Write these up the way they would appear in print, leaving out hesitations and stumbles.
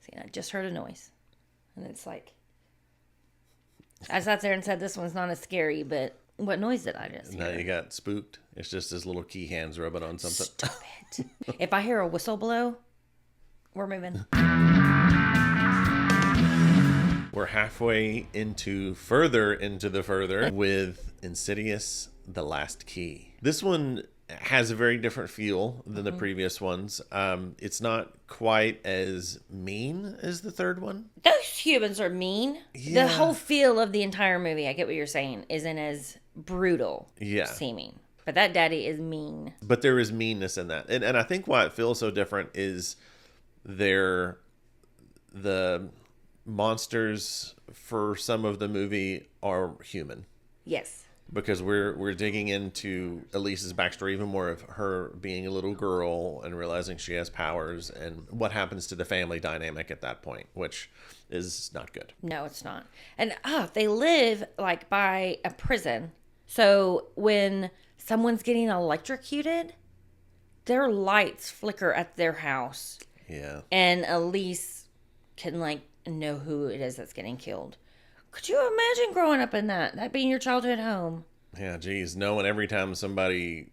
See, I just heard a noise. And it's like, I sat there and said this one's not as scary, but what noise did I just hear? Now you got spooked. It's just his little key hands rubbing on something. Stop it. If I hear a whistle blow, we're moving. We're halfway further into the further with Insidious, The Last Key. This one has a very different feel than the previous ones. It's not quite as mean as the third one. Those humans are mean. Yeah. The whole feel of the entire movie, I get what you're saying, isn't as brutal seeming. But that daddy is mean. But there is meanness in that. And I think why it feels so different is the monsters for some of the movie are human. Yes. Because we're digging into Elise's backstory, even more of her being a little girl and realizing she has powers and what happens to the family dynamic at that point, which is not good. No, it's not. And they live like by a prison. So when someone's getting electrocuted, their lights flicker at their house. Yeah. And Elise can like know who it is that's getting killed. Could you imagine growing up in that being your childhood home? Yeah, geez, knowing every time somebody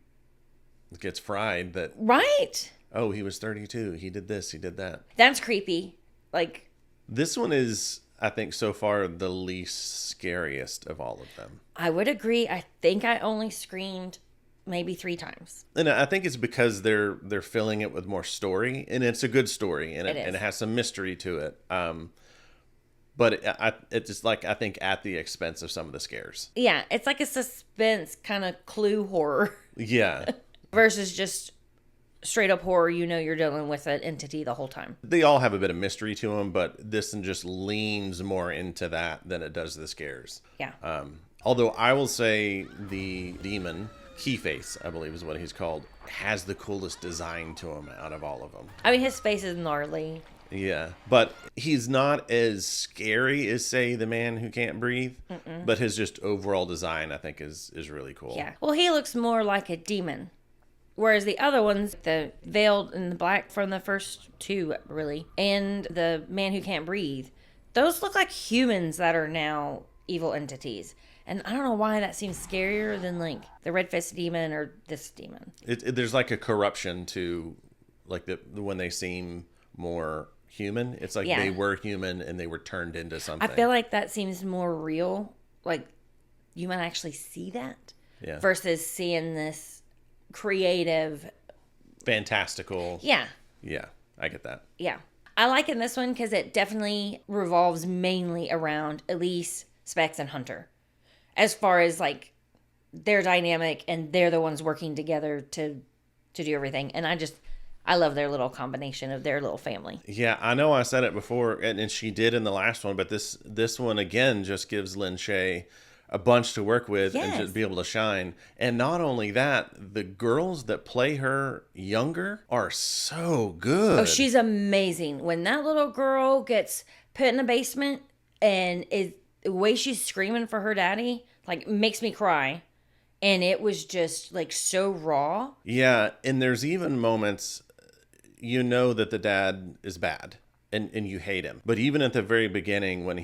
gets fried that... Right? Oh, he was 32. He did this. He did that. That's creepy. Like... This one is, I think, so far the least scariest of all of them. I would agree. I think I only screamed maybe 3 times. And I think it's because they're filling it with more story. And it's a good story. And it has some mystery to it. But it's just like, I think, at the expense of some of the scares. Yeah, it's like a suspense kind of clue horror. Yeah. Versus just straight up horror, you're dealing with an entity the whole time. They all have a bit of mystery to them, but this one just leans more into that than it does the scares. Yeah. Although I will say the demon, KeyFace, I believe is what he's called, has the coolest design to him out of all of them. I mean, his face is gnarly. Yeah, but he's not as scary as, say, the man who can't breathe. But his just overall design, I think, is really cool. Yeah. Well, he looks more like a demon. Whereas the other ones, the veiled and the black from the first 2, really, and the man who can't breathe, those look like humans that are now evil entities. And I don't know why that seems scarier than, like, the red-faced demon or this demon. There's, like, a corruption to, like, when they seem more... human. It's like they were human and they were turned into something. I feel like that seems more real. Like you might actually see that. Yeah. Versus seeing this creative, fantastical. Yeah. Yeah, I get that. Yeah. I like in this one because it definitely revolves mainly around Elise, Specs, and Hunter. As far as like their dynamic and they're the ones working together to do everything. And I love their little combination of their little family. Yeah, I know I said it before, and she did in the last one, but this one, again, just gives Lin Shaye a bunch to work with and just be able to shine. And not only that, the girls that play her younger are so good. Oh, she's amazing. When that little girl gets put in the basement and the way she's screaming for her daddy, like, makes me cry. And it was just, like, so raw. Yeah, and there's even moments... that the dad is bad and you hate him. But even at the very beginning when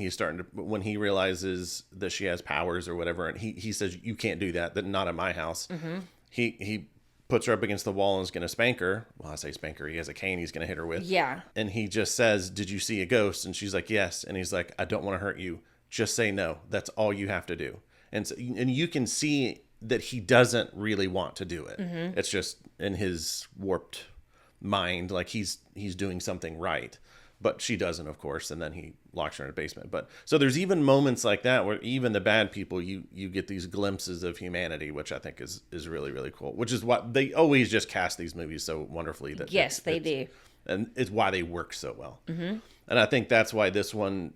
when he realizes that she has powers or whatever, and he says, you can't do that not in my house. Mm-hmm. He puts her up against the wall and is going to spank her. Well, I say spank her. He has a cane he's going to hit her with. Yeah. And he just says, did you see a ghost? And she's like, yes. And he's like, I don't want to hurt you. Just say no. That's all you have to do. And you can see that he doesn't really want to do it. Mm-hmm. It's just in his warped mind, like he's doing something right, but she doesn't, of course, and then he locks her in a basement. But so there's even moments like that where even the bad people, you get these glimpses of humanity, which I think is really, really cool, which is what they always just cast these movies so wonderfully. That yes, they do, and it's why they work so well. Mm-hmm. And I think that's why this one,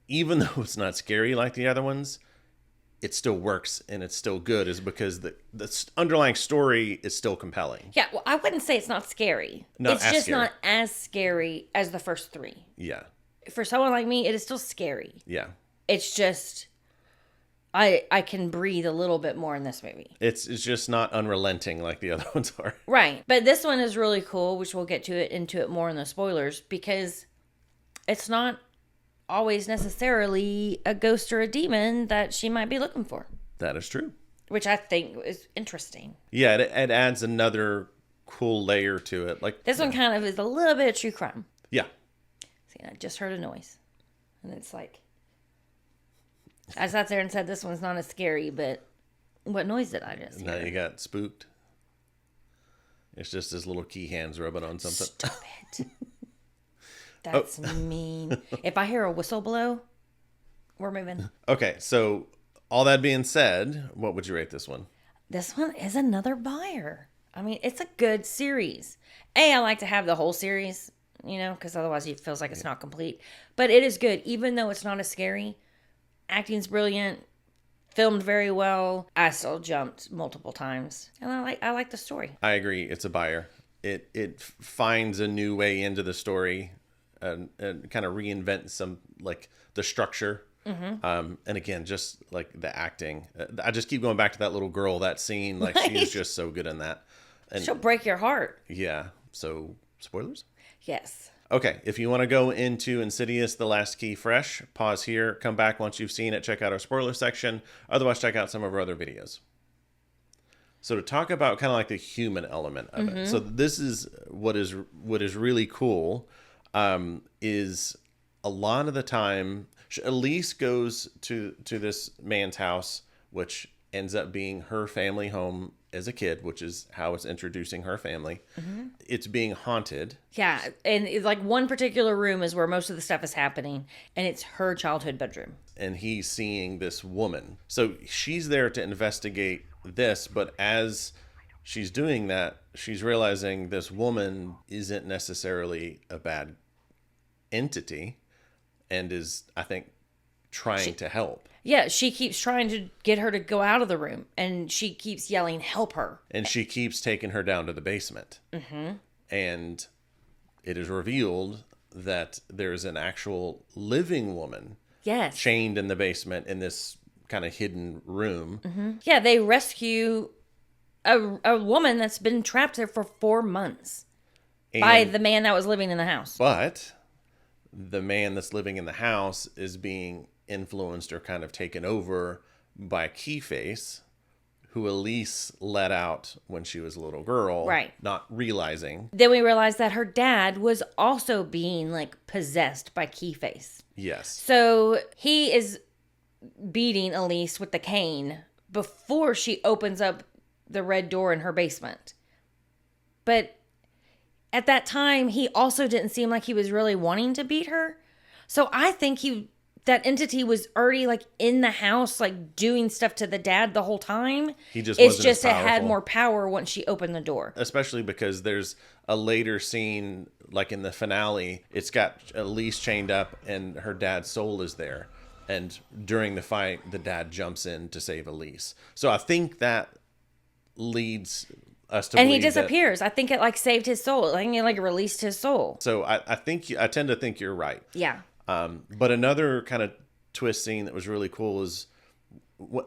even though it's not scary like the other ones, it still works and it's still good, is because the underlying story is still compelling. Yeah, well, I wouldn't say it's not scary. It's just not as scary as the first 3. Yeah. For someone like me, it is still scary. Yeah. It's just, I can breathe a little bit more in this movie. It's just not unrelenting like the other ones are. Right. But this one is really cool, which we'll get into it more in the spoilers, because it's not always necessarily a ghost or a demon that she might be looking for. That is true. Which I think is interesting. Yeah, it adds another cool layer to it. Like this one kind of is a little bit of true crime. Yeah. See, I just heard a noise. And it's like, I sat there and said this one's not as scary, but what noise did I just hear? Now you got spooked. It's just his little key hands rubbing on something. Stop it. That's mean. If I hear a whistle blow, we're moving. Okay, so all that being said, what would you rate this one? This one is another buyer. I mean, it's a good series. I like to have the whole series, because otherwise it feels like it's not complete. But it is good, even though it's not as scary. Acting's brilliant, filmed very well. I still jumped multiple times, and I like the story. I agree. It's a buyer. It finds a new way into the story, and kind of reinvents some like the structure. Mm-hmm. And again, just like the acting, I just keep going back to that little girl, that scene. Like Right. she's just so good in that. And She'll break your heart. yeah. So spoilers. Yes. Okay, if you want to go into Insidious, The Last Key fresh, pause here, come back once you've seen it, check out our spoiler section. Otherwise, check out some of our other videos. So to talk about kind of like the human element of it. So this is what is really cool, is a lot of the time, Elise goes to this man's house, which ends up being her family home as a kid, which is how it's introducing her family. Mm-hmm. It's being haunted. Yeah, and it's like one particular room is where most of the stuff is happening, and it's her childhood bedroom. And he's seeing this woman. So she's there to investigate this, but as she's doing that, she's realizing this woman isn't necessarily a bad entity and is, I think, trying to help. Yeah, she keeps trying to get her to go out of the room, and she keeps yelling, "Help her." And she keeps taking her down to the basement. Mm-hmm. And it is revealed that there's an actual living woman, yes, chained in the basement in this kind of hidden room. Mm-hmm. Yeah, they rescue a woman that's been trapped there for 4 months by the man that was living in the house. But the man that's living in the house is being influenced or kind of taken over by KeyFace, who Elise let out when she was a little girl, right? Not realizing. Then we realized that her dad was also being like possessed by KeyFace. Yes. So he is beating Elise with the cane before she opens up the red door in her basement. But at that time, he also didn't seem like he was really wanting to beat her. So I think that entity was already like in the house, like doing stuff to the dad the whole time. He just it's wasn't just as it had powerful. more power once she opened the door. Especially because there's a later scene, like in the finale, it's got Elise chained up and her dad's soul is there. And during the fight, the dad jumps in to save Elise. So I think that leads us to and he believe disappears. I think it like saved his soul. I think it like released his soul. So I tend to think you're right. Yeah. But another kind of twist scene that was really cool is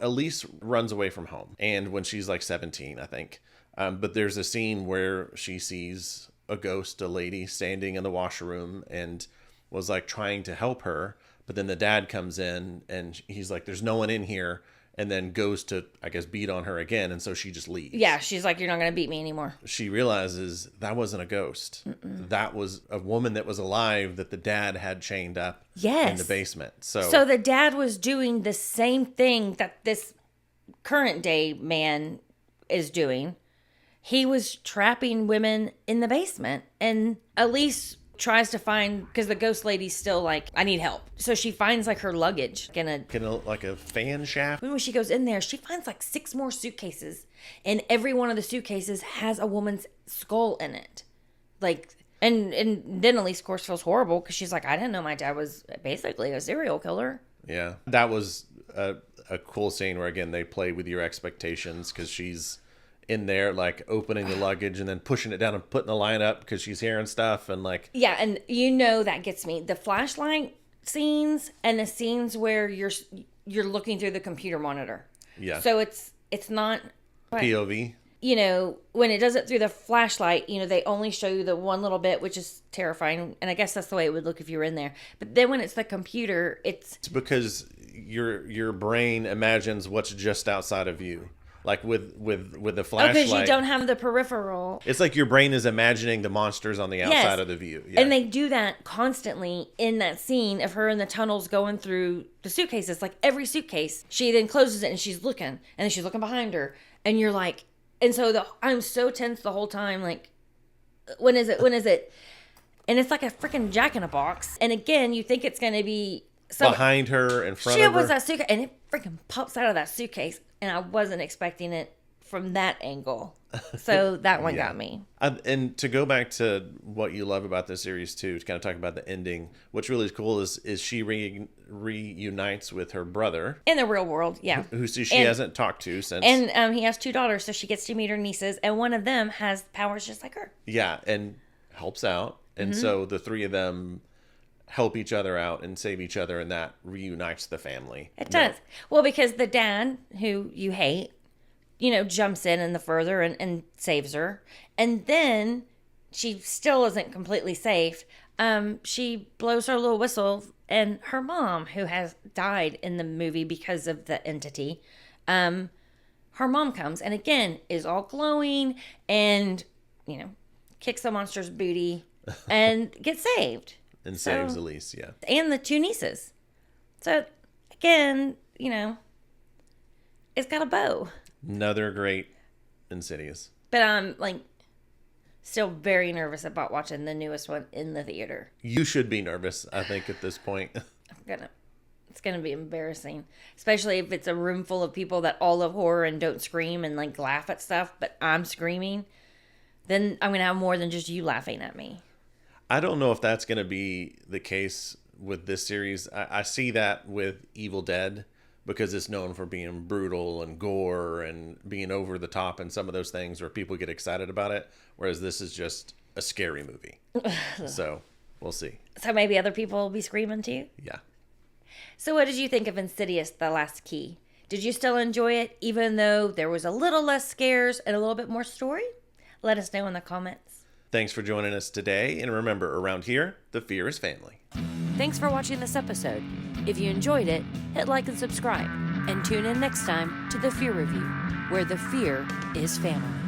Elise runs away from home. And when she's like 17, I think. But there's a scene where she sees a ghost, a lady standing in the washroom and was like trying to help her. But then the dad comes in and he's like, there's no one in here. And then goes to, I guess, beat on her again. And so she just leaves. Yeah, she's like, you're not going to beat me anymore. She realizes that wasn't a ghost. Mm-mm. That was a woman that was alive that the dad had chained up in the basement. So the dad was doing the same thing that this current day man is doing. He was trapping women in the basement. And Elise tries to find, because the ghost lady's still like, I need help. So she finds like her luggage in like a fan shaft. When she goes in there, she finds like 6 more suitcases, and every one of the suitcases has a woman's skull in it. Like, and then Elise, of course, feels horrible because she's like, I didn't know my dad was basically a serial killer. Yeah, that was a cool scene where again they play with your expectations because she's in there like opening the luggage and then pushing it down and putting the line up because she's hearing stuff and like, yeah, and that gets me, the flashlight scenes and the scenes where you're looking through the computer monitor. Yeah, so it's not POV. you know, when it does it through the flashlight, you know, they only show you the one little bit, which is terrifying. And I guess that's the way it would look if you were in there. But then when it's the computer, it's because your brain imagines what's just outside of you. Like with the flashlight. because you don't have the peripheral. It's like your brain is imagining the monsters on the outside of the view. Yeah. And they do that constantly in that scene of her in the tunnels going through the suitcases. Like every suitcase, she then closes it and she's looking. And then she's looking behind her. And you're like, and so I'm so tense the whole time. Like, when is it? When is it? And it's like a freaking Jack in a Box. And again, you think it's going to be behind her, in front of her. She was that suitcase. And it freaking pops out of that suitcase. And I wasn't expecting it from that angle. So that one got me. And to go back to what you love about this series too, to kind of talk about the ending, what's really cool is she reunites with her brother. In the real world, yeah. Who she hasn't talked to since. And he has 2 daughters, so she gets to meet her nieces. And one of them has powers just like her. Yeah, and helps out. And so the 3 of them help each other out and save each other, and that reunites the family. It does. Well, because the dad, who you hate, you know, jumps in the further and saves her. And then she still isn't completely safe. She blows her little whistle, and her mom, who has died in the movie because of the entity, her mom comes and again is all glowing and, you know, kicks the monster's booty and gets saved. And saves Elise, yeah. And the 2 nieces. So, again, you know, it's got a bow. Another great Insidious. But I'm, like, still very nervous about watching the newest one in the theater. You should be nervous, I think, at this point. It's gonna be embarrassing. Especially if it's a room full of people that all love horror and don't scream and, like, laugh at stuff, but I'm screaming. Then I'm gonna have more than just you laughing at me. I don't know if that's going to be the case with this series. I see that with Evil Dead because it's known for being brutal and gore and being over the top and some of those things where people get excited about it, whereas this is just a scary movie. So we'll see. So maybe other people will be screaming too? Yeah. So what did you think of Insidious, The Last Key? Did you still enjoy it even though there was a little less scares and a little bit more story? Let us know in the comments. Thanks for joining us today, and remember, around here, the fear is family. Thanks for watching this episode. If you enjoyed it, hit like and subscribe, and tune in next time to The Fear Review, where the fear is family.